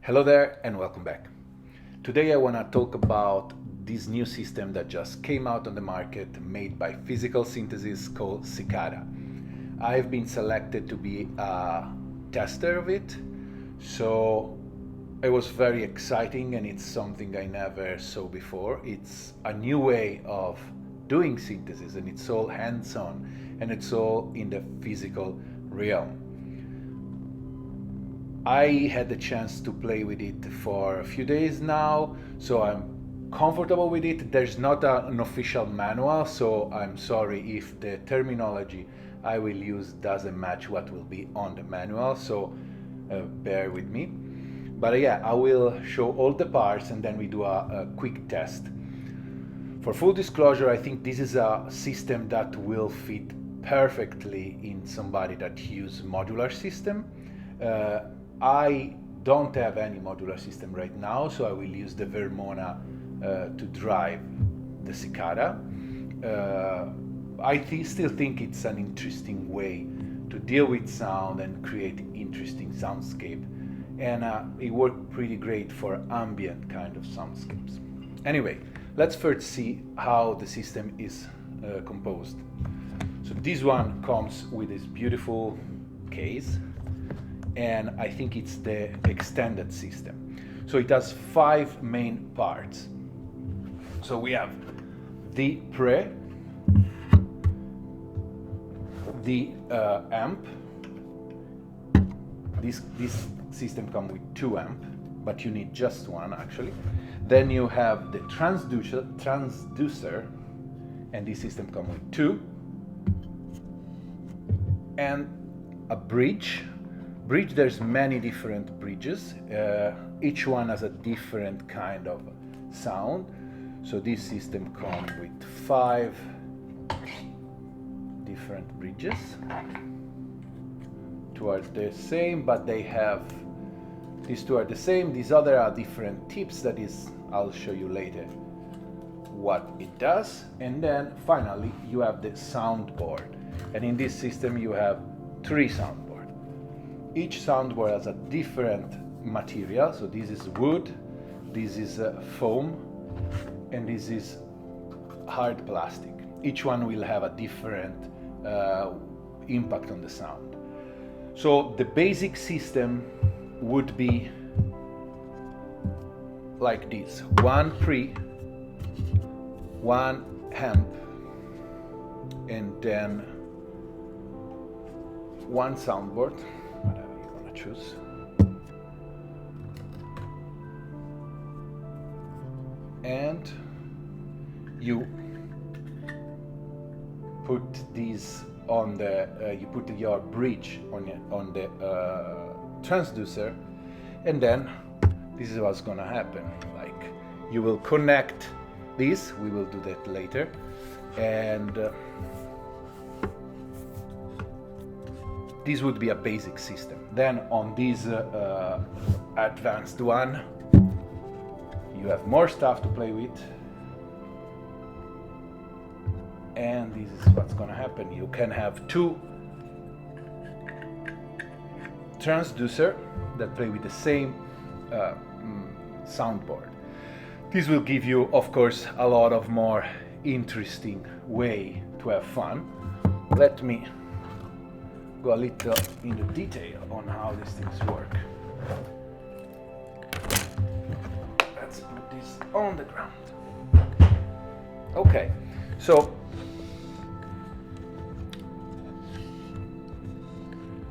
Hello there and welcome back. Today I want to talk about this new system that just came out on the market made by Physical Synthesis called Cicada. I've been selected to be a tester of it, so it was very exciting and it's something I never saw before. It's a new way of doing synthesis and it's all hands-on and it's all in the physical realm. I had the chance to play with it for a few days now, so I'm comfortable with it. There's not an official manual, so I'm sorry if the terminology I will use doesn't match what will be on the manual, so bear with me. But yeah, I will show all the parts and then we do a quick test. For full disclosure, I think this is a system that will fit perfectly in somebody that uses modular system. I don't have any modular system right now, so I will use the Vermona to drive the Cicada. I still think it's an interesting way to deal with sound and create interesting soundscape, and it worked pretty great for ambient kind of soundscapes. Anyway, let's first see how the system is composed. So this one comes with this beautiful case, and I think it's the extended system. So it has 5 main parts. So we have the pre, the amp. This system comes with 2 amp, but you need just 1 actually. Then you have the transducer, and this system comes with 2, and a bridge. There's many different bridges. Each one has a different kind of sound. So this system comes with 5 different bridges. 2 are the same, but they have, these 2 are the same. These other are different tips. That is, I'll show you later what it does. And then finally you have the soundboard. And in this system you have 3 soundboards. Each soundboard has a different material. So this is wood, this is foam, and this is hard plastic. Each one will have a different impact on the sound. So the basic system would be like this: 1 pre, 1 amp, and then 1 soundboard, whatever you want to choose. And you put these on the, you put your bridge on the transducer, and then this is what's gonna happen. Like, you will connect this, we will do that later, and this would be a basic system. Then on this advanced one, you have more stuff to play with, and this is what's gonna happen. You can have 2 transducer that play with the same soundboard. This will give you, of course, a lot of more interesting way to have fun. Let me go a little into detail on how these things work. Let's put this on the ground. Okay, so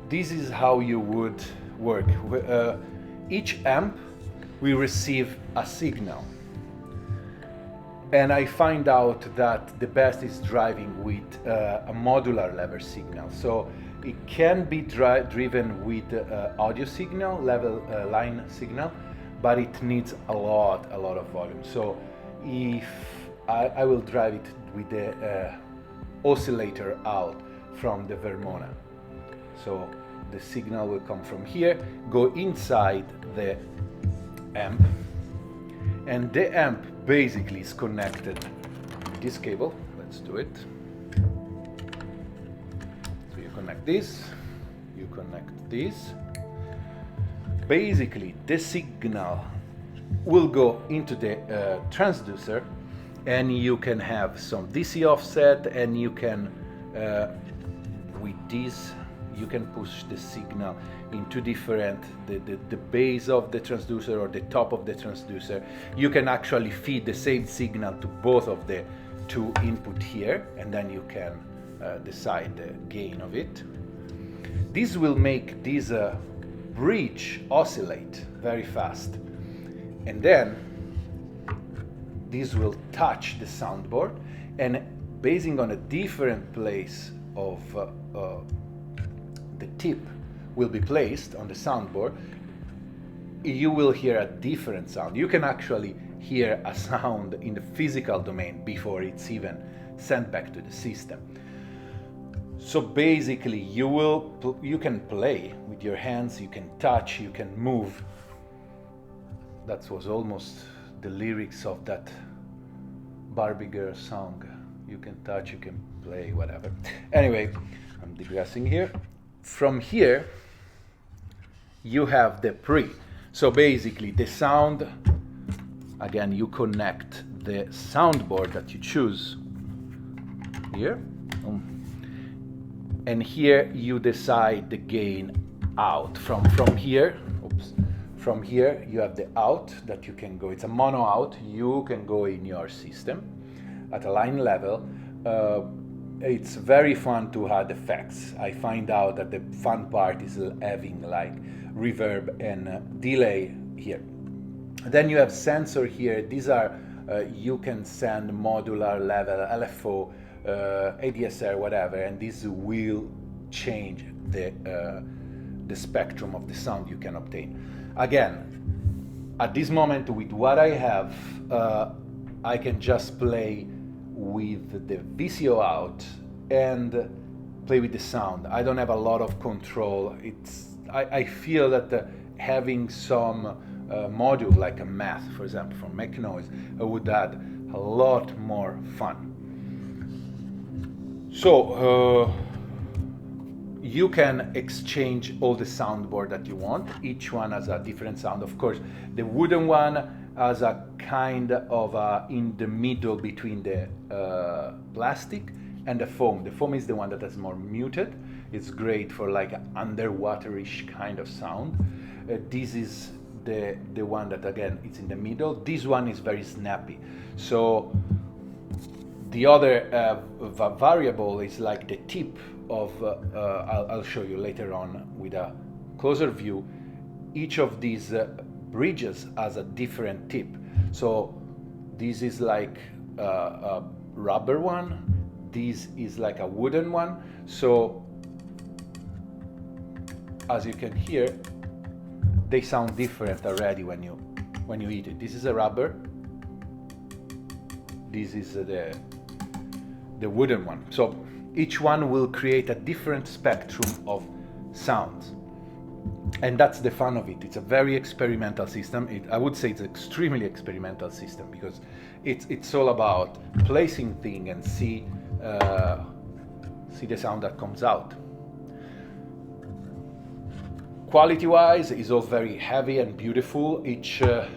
this is how you would work. Each amp will receive a signal, and I find out that the best is driving with a modular level signal. So it can be driven with audio signal, level line signal, but it needs a lot of volume. So if I will drive it with the oscillator out from the Vermona. So the signal will come from here, go inside the amp, and the amp basically is connected with this cable. Let's do it. So you connect this, you connect this. basically the signal will go into the transducer, and you can have some DC offset, and you can with this you can push the signal into different the base of the transducer or the top of the transducer. You can actually feed the same signal to both of the two input here, and then you can decide the gain of it. This will make this bridge oscillate very fast, and then this will touch the soundboard, and basing on a different place of the tip will be placed on the soundboard, you will hear a different sound. You can actually hear a sound in the physical domain before it's even sent back to the system. So basically you can play with your hands, you can touch, you can move. That was almost the lyrics of that Barbie girl song. You can touch, you can play, whatever. Anyway, I'm digressing here. From here, you have the pre. So basically the sound, again, you connect the soundboard that you choose here. And here you decide the gain out. From here, from here you have the out that you can go. It's a mono out. You can go in your system at a line level. It's very fun to add effects. I find out that the fun part is having like reverb and delay here. Then you have sensor here. These are you can send modular level, LFO, ADSR, whatever, and this will change the spectrum of the sound you can obtain. Again, at this moment with what I have, I can just play with the VCO out and play with the sound. I don't have a lot of control. I feel that having some module like a math, for example, from Make Noise, would add a lot more fun. So you can exchange all the soundboard that you want. Each one has a different sound. Of course, the wooden one has a kind of in the middle between the plastic and the foam. The foam is the one that is more muted. It's great for like an underwaterish kind of sound. This is the one that, again, it's in the middle. This one is very snappy. So the other variable is like the tip of, I'll show you later on with a closer view. Each of these bridges has a different tip. So this is like a rubber one. This is like a wooden one. So as you can hear, they sound different already when you eat it. This is a rubber. This is the wooden one. So each one will create a different spectrum of sounds. And that's the fun of it. It's a very experimental system. I would say it's an extremely experimental system because it's all about placing things and see the sound that comes out. Quality-wise, is all very heavy and beautiful. Each the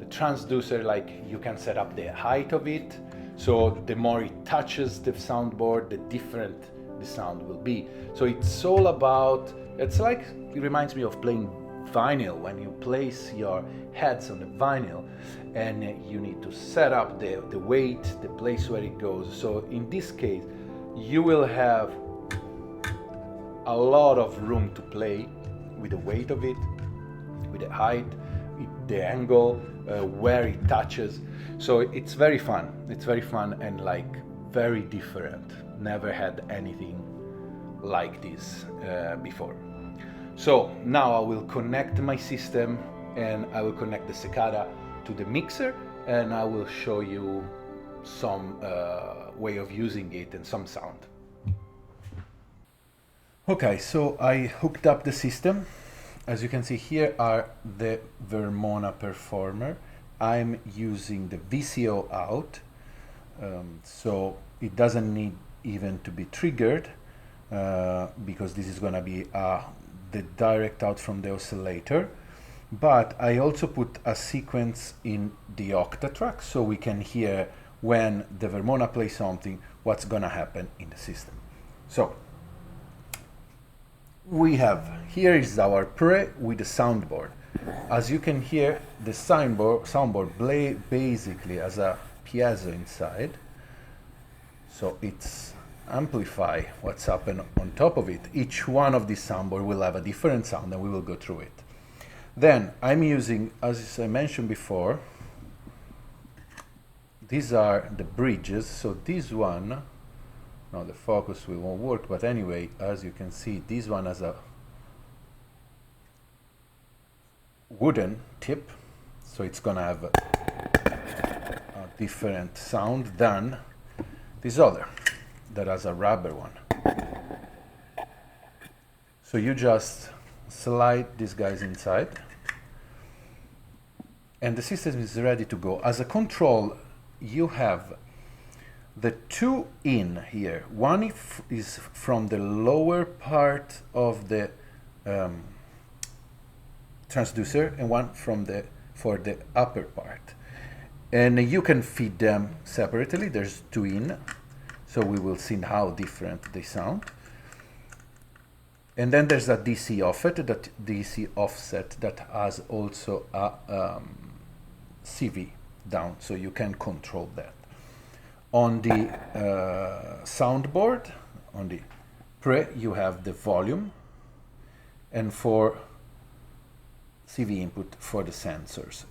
transducer, like you can set up the height of it. So the more it touches the soundboard, the different the sound will be. So it's all about, it's like, it reminds me of playing vinyl. When you place your heads on the vinyl and you need to set up the weight, the place where it goes. So in this case, you will have a lot of room to play with the weight of it, with the height, the angle, where it touches. So it's very fun. It's very fun and like very different. Never had anything like this before. So now I will connect my system and I will connect the Cicada to the mixer, and I will show you some way of using it and some sound. Okay, so I hooked up the system. As you can see, here are the Vermona Performer. I'm using the VCO out, so it doesn't need even to be triggered because this is going to be the direct out from the oscillator. but I also put a sequence in the octa track so we can hear when the Vermona plays something, what's gonna happen in the system. So we have, here is our pre with the soundboard. As you can hear, the soundboard basically has a piezo inside, so it's amplify what's happened on top of it. Each one of these soundboard will have a different sound, and we will go through it. Then I'm using, as I mentioned before, these are the bridges. So this one, now the focus won't work, but anyway, as you can see, this one has a wooden tip, so it's gonna have a different sound than this other that has a rubber one. So you just slide these guys inside and the system is ready to go. As a control, you have the two in here. One is from the lower part of the transducer and one for the upper part. And you can feed them separately. There's two in, so we will see how different they sound. And then there's a DC offset that has also a CV down, so you can control that. On the soundboard, on the pre, you have the volume, and for CV input for the sensors.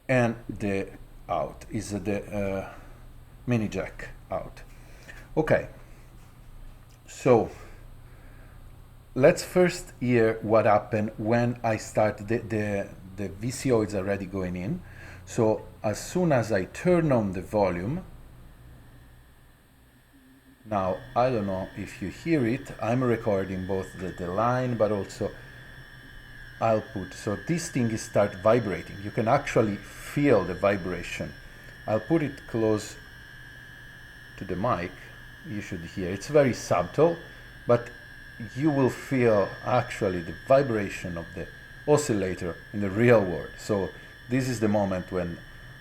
And the out is the mini jack out. Okay, so let's first hear what happened when I start the VCO is already going in. So as soon as I turn on the volume, now I don't know if you hear it, I'm recording both the line but also output. So this thing is start vibrating. You can actually feel the vibration. I'll put it close to the mic. You should hear. It's very subtle, but you will feel actually the vibration of the oscillator in the real world. So this is the moment when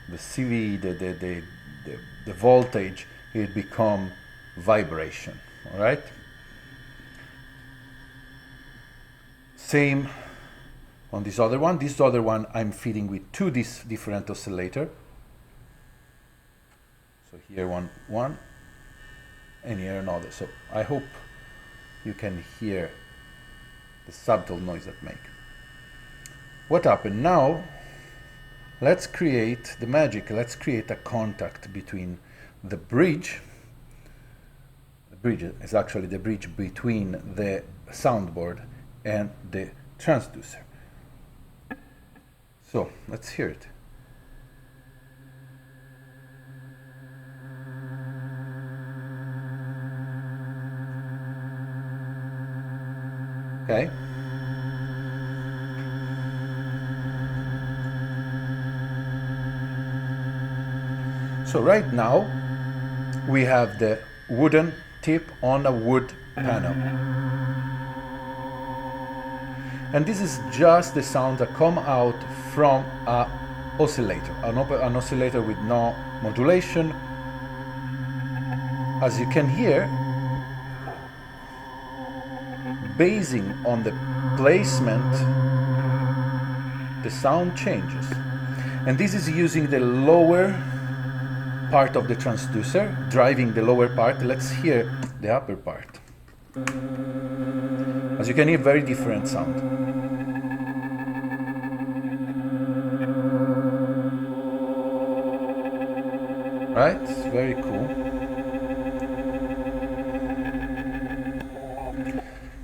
the CV, the voltage, it become vibration. All right. Same on this other one. This other one I'm feeding with two different oscillator. So here one, and here another. So I hope you can hear the subtle noise that make. What happened now? Let's create the magic. Let's create a contact between the bridge. The bridge is actually the bridge between the soundboard and the transducer. So let's hear it. Okay. So right now we have the wooden tip on a wood panel. And this is just the sound that come out from an oscillator, an oscillator with no modulation. As you can hear, basing on the placement, the sound changes. And this is using the lower part of the transducer, driving the lower part. Let's hear the upper part. As you can hear, very different sound. Right? It's very cool.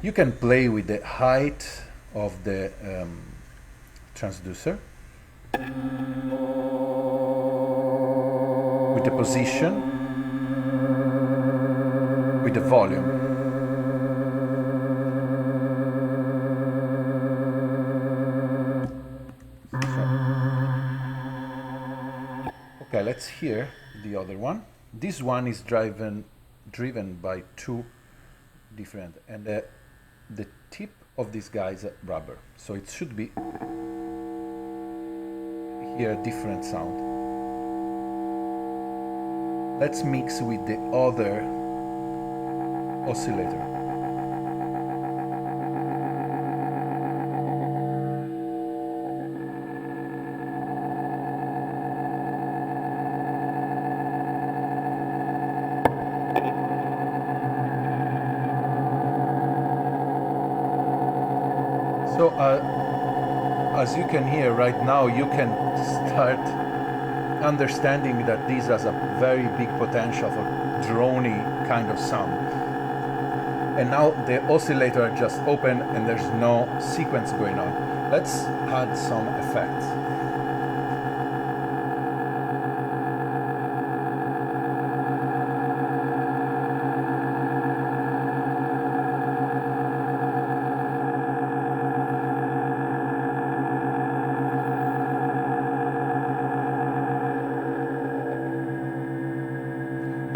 You can play with the height of the transducer, with the position, with the volume. Okay, let's hear the other one. This one is driven by two different, and the tip of this guy's rubber. So it should be here a different sound. Let's mix with the other oscillator. So as you can hear right now, you can start understanding that this has a very big potential for drony kind of sound. And now the oscillator just open and there's no sequence going on. Let's add some effects.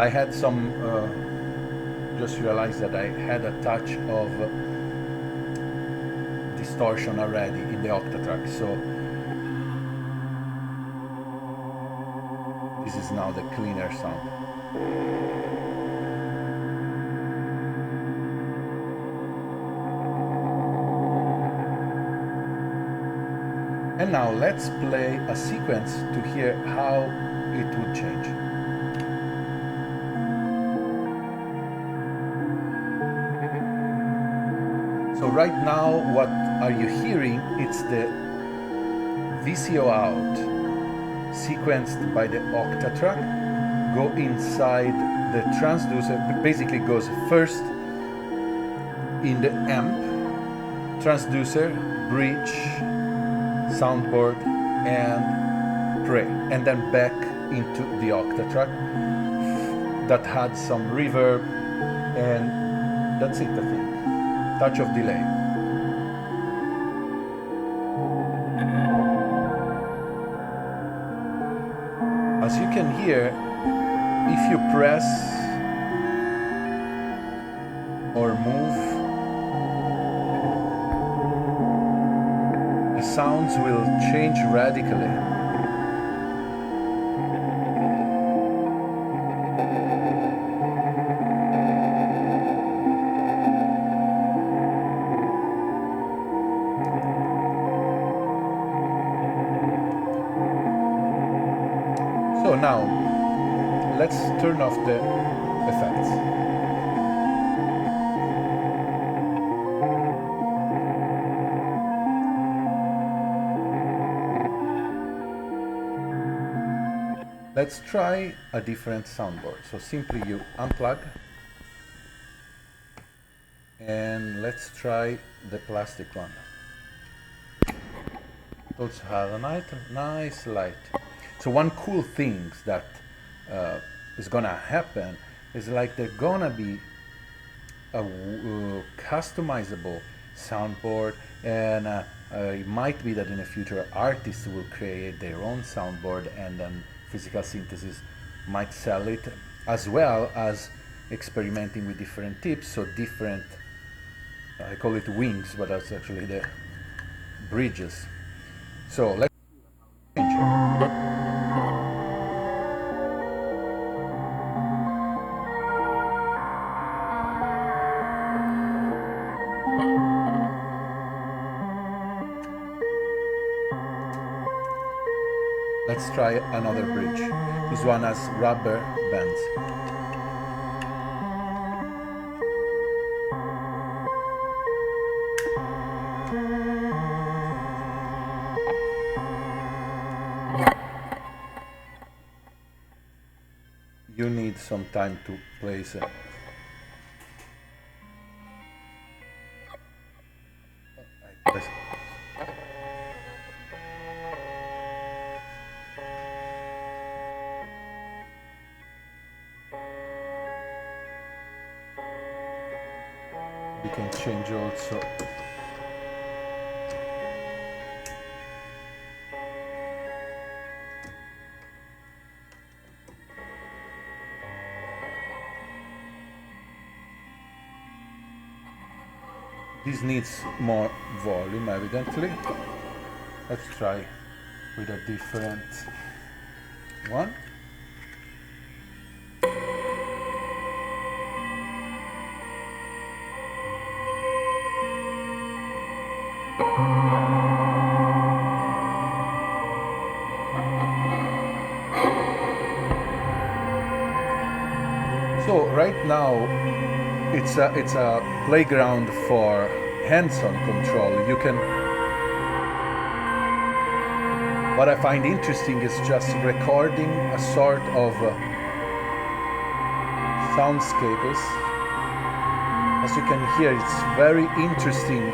I had some, just realized that I had a touch of distortion already in the octatrack, so this is now the cleaner sound. And now let's play a sequence to hear how it would change. So right now, what are you hearing? It's the VCO out sequenced by the octatrack, go inside the transducer, basically goes first in the amp, transducer, bridge, soundboard, and pre, and then back into the octatrack. That had some reverb, and that's it, I think. Touch of delay. As you can hear, if you press or move, the sounds will change radically. So now, let's turn off the effects. Let's try a different soundboard. So simply you unplug, and let's try the plastic one. It also has a nice light. So one cool thing that is gonna happen is like there's gonna be a customizable soundboard, and it might be that in the future artists will create their own soundboard, and then Physical Synthesis might sell it, as well as experimenting with different tips, so different, I call it wings, but that's actually the bridges. So let's change it. Let's try another bridge. This one has rubber bands. You need some time to place it. We can change also This needs more volume, evidently. Let's try with a different one. So right now it's a playground for hands-on control. You can. What I find interesting is just recording a sort of soundscapes. As you can hear, it's very interesting.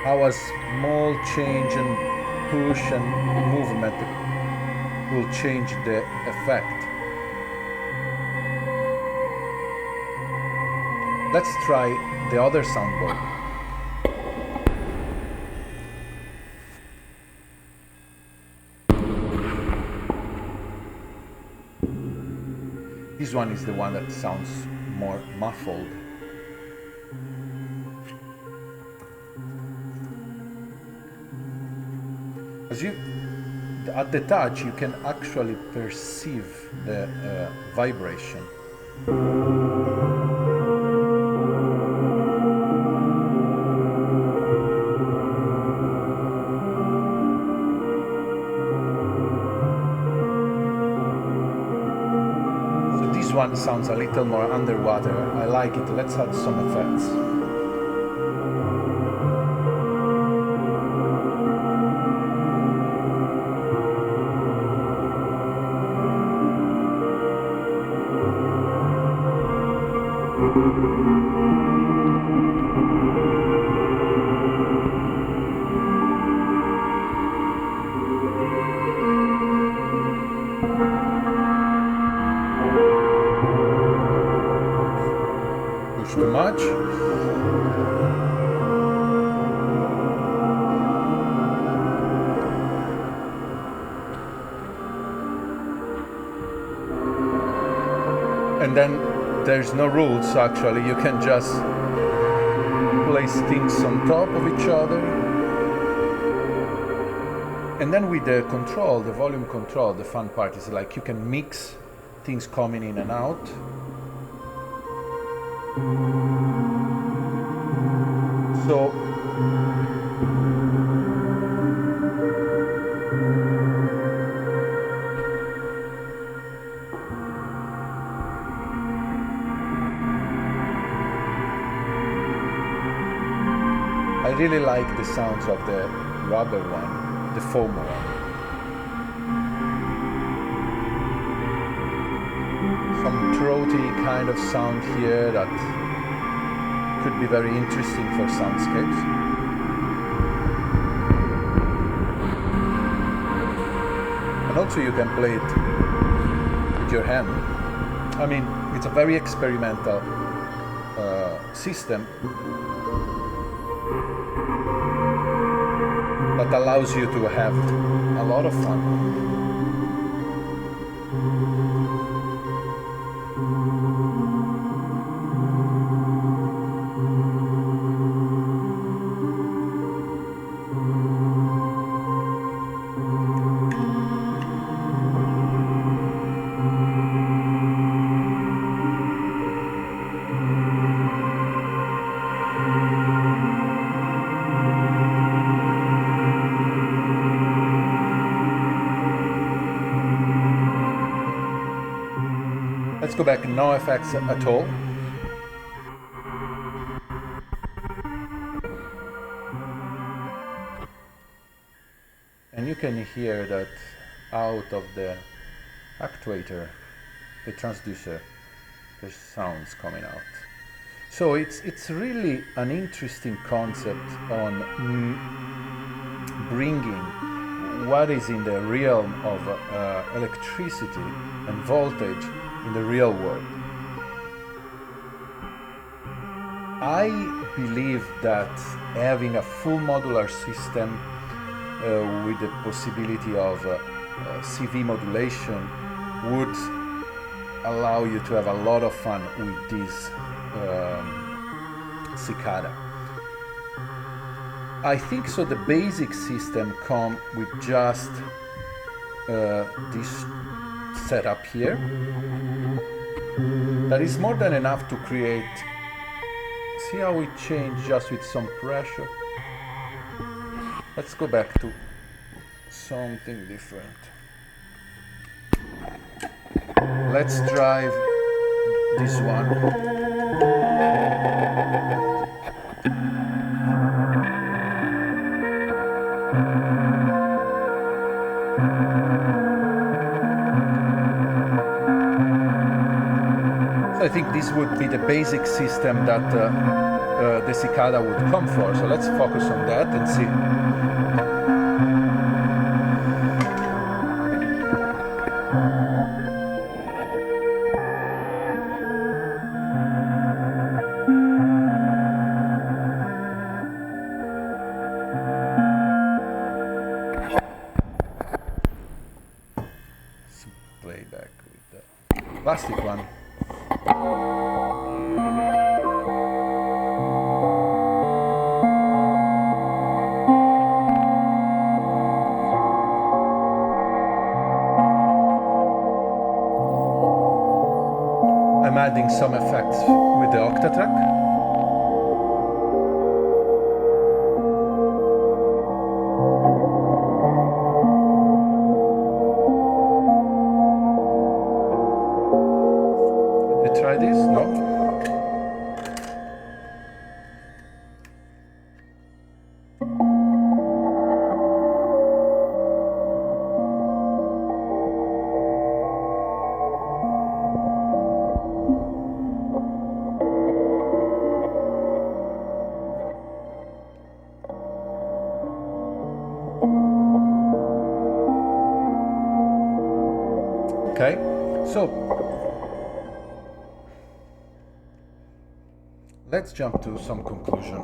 How a small change and push and movement will change the effect. Let's try the other soundboard. This one is the one that sounds more muffled. At the touch, you can actually perceive the vibration. So this one sounds a little more underwater. I like it. Let's add some effects. Push too much. And then there's no rules, actually. You can just place things on top of each other. And then with the control, the volume control, the fun part is like you can mix things coming in and out. So I really like the sounds of the rubber one, the foam one. Some throaty kind of sound here that could be very interesting for soundscapes. And also you can play it with your hand. I mean, it's a very experimental system that allows you to have a lot of fun. Let's go back, no effects at all. And you can hear that out of the actuator, the transducer, there's sounds coming out. So it's really an interesting concept on bringing what is in the realm of electricity and voltage in the real world. I believe that having a full modular system with the possibility of CV modulation would allow you to have a lot of fun with this Cicada. I think so the basic system come with just this setup here. That is more than enough to create. See how it changed just with some pressure? Let's go back to something different. Let's drive this one. So I think this would be the basic system that the Cicada would come for. So let's focus on that and see. Playback with the plastic one. I'm adding some effects with the Octatrack. Try this? No? Okay, so let's jump to some conclusion.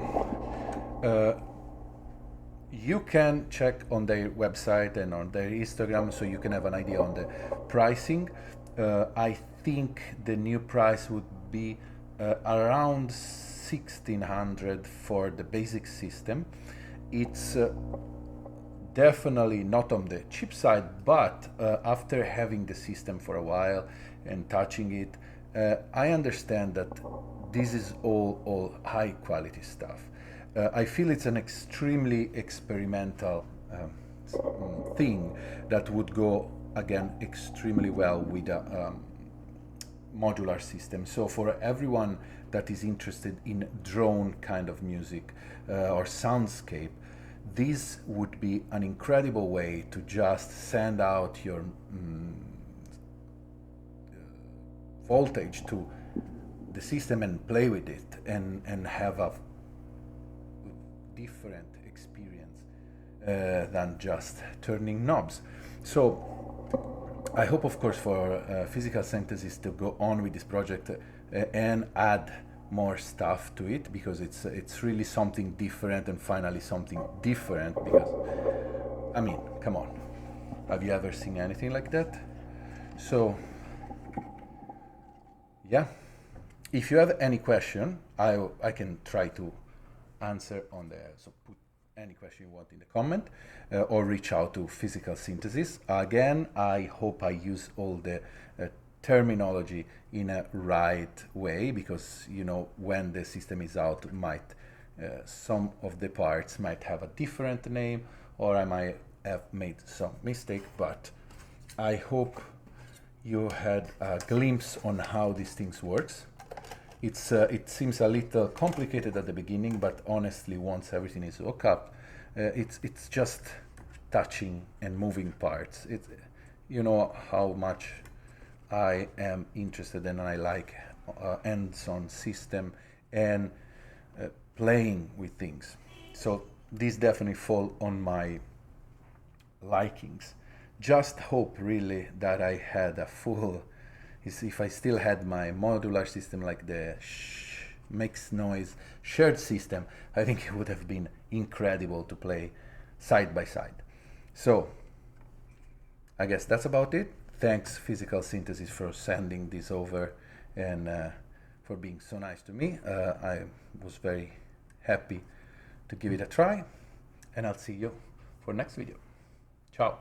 You can check on their website and on their Instagram so you can have an idea on the pricing. I think the new price would be around 1600 for the basic system. It's definitely not on the cheap side, but after having the system for a while and touching it, I understand that this is all high quality stuff. I feel it's an extremely experimental thing that would go again extremely well with a modular system. So for everyone that is interested in drone kind of music or soundscape, this would be an incredible way to just send out your voltage to the system and play with it and have a different experience than just turning knobs. So I hope, of course, for Physical Synthesis to go on with this project and add more stuff to it, because it's really something different, and finally something different, because I mean, come on, have you ever seen anything like that? So yeah, if you have any question, I can try to answer on the, so put any question you want in the comment, or reach out to Physical Synthesis. Again, I hope I use all the terminology in a right way, because you know, when the system is out, might some of the parts might have a different name, or I might have made some mistake, but I hope you had a glimpse on how these things works. It seems a little complicated at the beginning, but honestly, once everything is hooked up, it's just touching and moving parts. You know how much I am interested and I like hands-on system and playing with things. So these definitely fall on my likings. Just hope really that I had a full, if I still had my modular system, like the makes noise shared system, I think it would have been incredible to play side by side. So I guess that's about it. Thanks Physical Synthesis for sending this over and for being so nice to me. I was very happy to give it a try, and I'll see you for next video. Ciao.